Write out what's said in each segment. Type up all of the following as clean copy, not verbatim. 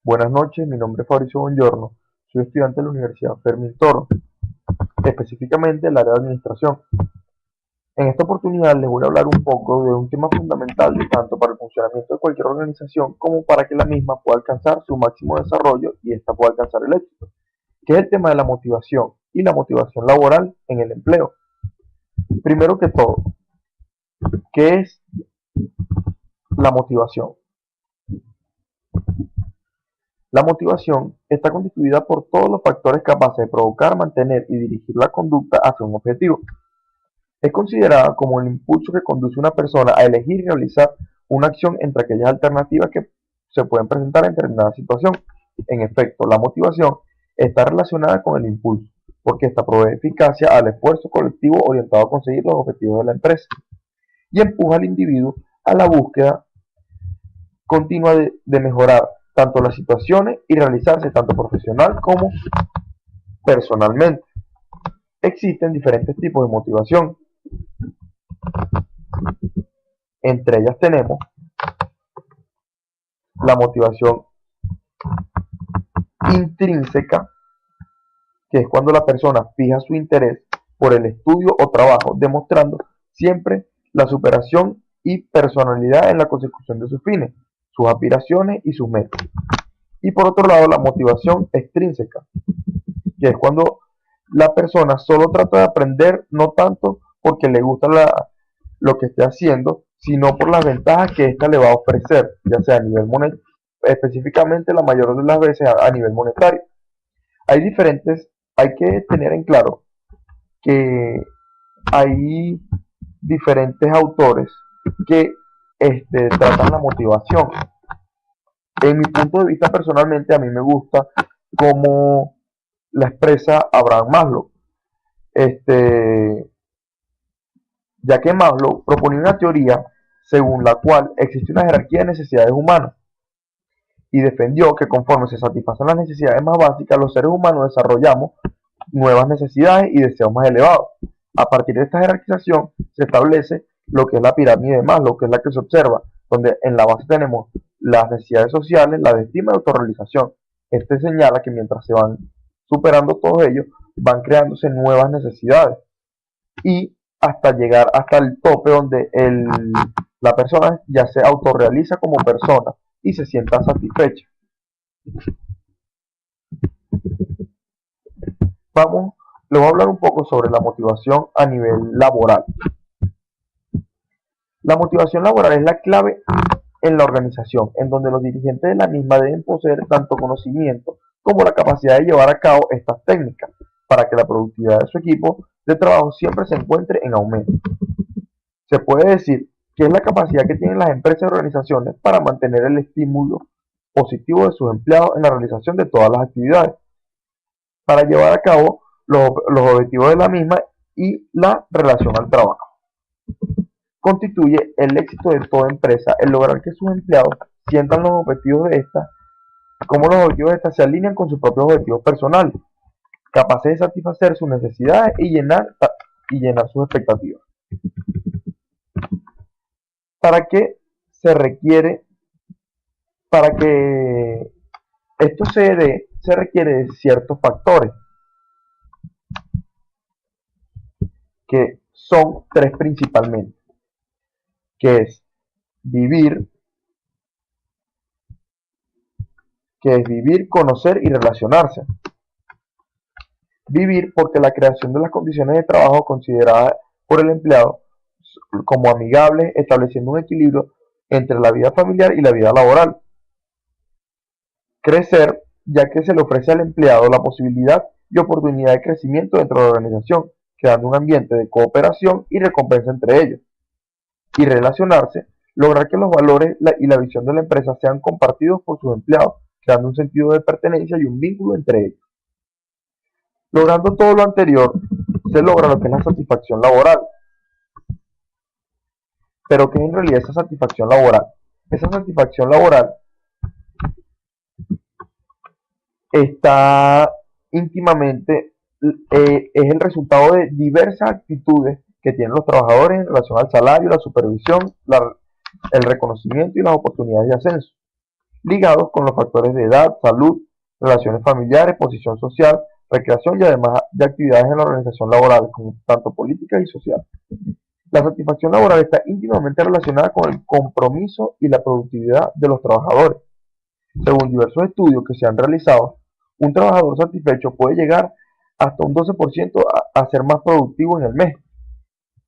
Buenas noches, mi nombre es Fabricio Bongiorno, soy estudiante de la Universidad Fermín Toro, específicamente del área de administración. En esta oportunidad les voy a hablar un poco de un tema fundamental tanto para el funcionamiento de cualquier organización como para que la misma pueda alcanzar su máximo desarrollo y ésta pueda alcanzar el éxito, que es el tema de la motivación y la motivación laboral en el empleo. Primero que todo, ¿qué es la motivación? La motivación está constituida por todos los factores capaces de provocar, mantener y dirigir la conducta hacia un objetivo. Es considerada como el impulso que conduce a una persona a elegir y realizar una acción entre aquellas alternativas que se pueden presentar en determinada situación. En efecto, la motivación está relacionada con el impulso, porque esta provee eficacia al esfuerzo colectivo orientado a conseguir los objetivos de la empresa y empuja al individuo a la búsqueda continua de mejorar tanto las situaciones y realizarse tanto profesional como personalmente. Existen diferentes tipos de motivación. Entre ellas tenemos la motivación intrínseca, que es cuando la persona fija su interés por el estudio o trabajo, demostrando siempre la superación y personalidad en la consecución de sus fines, sus aspiraciones y sus metas. Y por otro lado, la motivación extrínseca, que es cuando la persona solo trata de aprender no tanto porque le gusta lo que esté haciendo, sino por las ventajas que ésta le va a ofrecer, ya sea a nivel monetario, específicamente la mayor de las veces a nivel monetario. Hay que tener en claro que hay diferentes autores que tratan la motivación. En mi punto de vista personalmente, a mí me gusta cómo la expresa Abraham Maslow, ya que Maslow proponía una teoría según la cual existe una jerarquía de necesidades humanas y defendió que conforme se satisfacen las necesidades más básicas, los seres humanos desarrollamos nuevas necesidades y deseos más elevados. A partir de esta jerarquización se establece lo que es la pirámide de Maslow, que es la que se observa, donde en la base tenemos las necesidades sociales, la de estima y autorrealización. Este señala que mientras se van superando todos ellos, van creándose nuevas necesidades y hasta llegar hasta el tope donde la persona ya se autorrealiza como persona y se sienta satisfecha. Les voy a hablar un poco sobre la motivación a nivel laboral. La motivación laboral es la clave en la organización, en donde los dirigentes de la misma deben poseer tanto conocimiento como la capacidad de llevar a cabo estas técnicas para que la productividad de su equipo de trabajo siempre se encuentre en aumento. Se puede decir que es la capacidad que tienen las empresas y organizaciones para mantener el estímulo positivo de sus empleados en la realización de todas las actividades, para llevar a cabo los objetivos de la misma y la relación al trabajo. Constituye el éxito de toda empresa el lograr que sus empleados sientan los objetivos de esta, como los objetivos de esta se alinean con sus propios objetivos personales, capaces de satisfacer sus necesidades y llenar sus expectativas. ¿Para qué se requiere? Para que esto se dé, se requiere de ciertos factores, que son tres principalmente, que es vivir, conocer y relacionarse. Vivir porque la creación de las condiciones de trabajo consideradas por el empleado como amigables, estableciendo un equilibrio entre la vida familiar y la vida laboral. Crecer, ya que se le ofrece al empleado la posibilidad y oportunidad de crecimiento dentro de la organización, creando un ambiente de cooperación y recompensa entre ellos. Y relacionarse, lograr que los valores y la visión de la empresa sean compartidos por sus empleados, creando un sentido de pertenencia y un vínculo entre ellos. Logrando todo lo anterior, se logra lo que es la satisfacción laboral. Pero ¿qué es en realidad esa satisfacción laboral? Esa satisfacción laboral está íntimamente, es el resultado de diversas actitudes que tienen los trabajadores en relación al salario, la supervisión, el reconocimiento y las oportunidades de ascenso. ligados con los factores de edad, salud, relaciones familiares, posición social, recreación y además de actividades en la organización laboral, como tanto política y social. La satisfacción laboral está íntimamente relacionada con el compromiso y la productividad de los trabajadores. Según diversos estudios que se han realizado, un trabajador satisfecho puede llegar hasta un 12% a ser más productivo en el mes.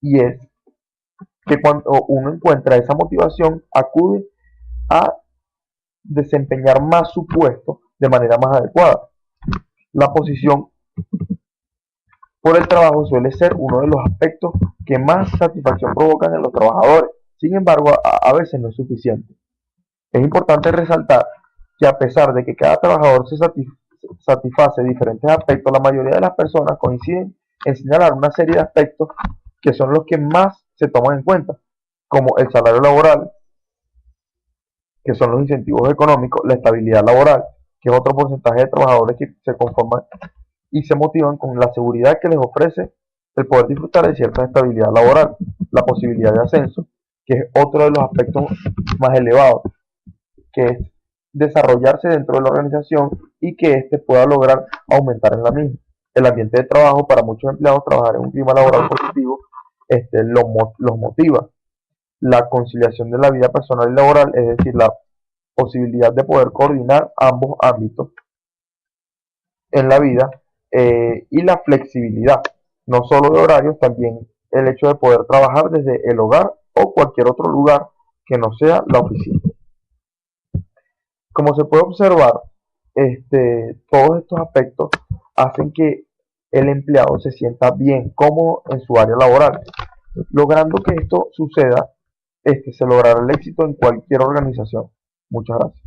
Y es que cuando uno encuentra esa motivación, acude a desempeñar más su puesto de manera más adecuada. La posición por el trabajo suele ser uno de los aspectos que más satisfacción provocan en los trabajadores. Sin embargo, a veces no es suficiente. Es importante resaltar que a pesar de que cada trabajador se satisface diferentes aspectos, la mayoría de las personas coinciden en señalar una serie de aspectos que son los que más se toman en cuenta, como el salario laboral, que son los incentivos económicos, la estabilidad laboral, que es otro porcentaje de trabajadores que se conforman y se motivan con la seguridad que les ofrece el poder disfrutar de cierta estabilidad laboral, la posibilidad de ascenso, que es otro de los aspectos más elevados, que es desarrollarse dentro de la organización y que éste pueda lograr aumentar en la misma. El ambiente de trabajo, para muchos empleados, trabajar en un clima laboral positivo los motiva. La conciliación de la vida personal y laboral, es decir, la posibilidad de poder coordinar ambos ámbitos en la vida, y la flexibilidad, no solo de horarios, también el hecho de poder trabajar desde el hogar o cualquier otro lugar que no sea la oficina. Como se puede observar, todos estos aspectos hacen que el empleado se sienta bien, cómodo en su área laboral. Logrando que esto suceda, se logrará el éxito en cualquier organización. Muchas gracias.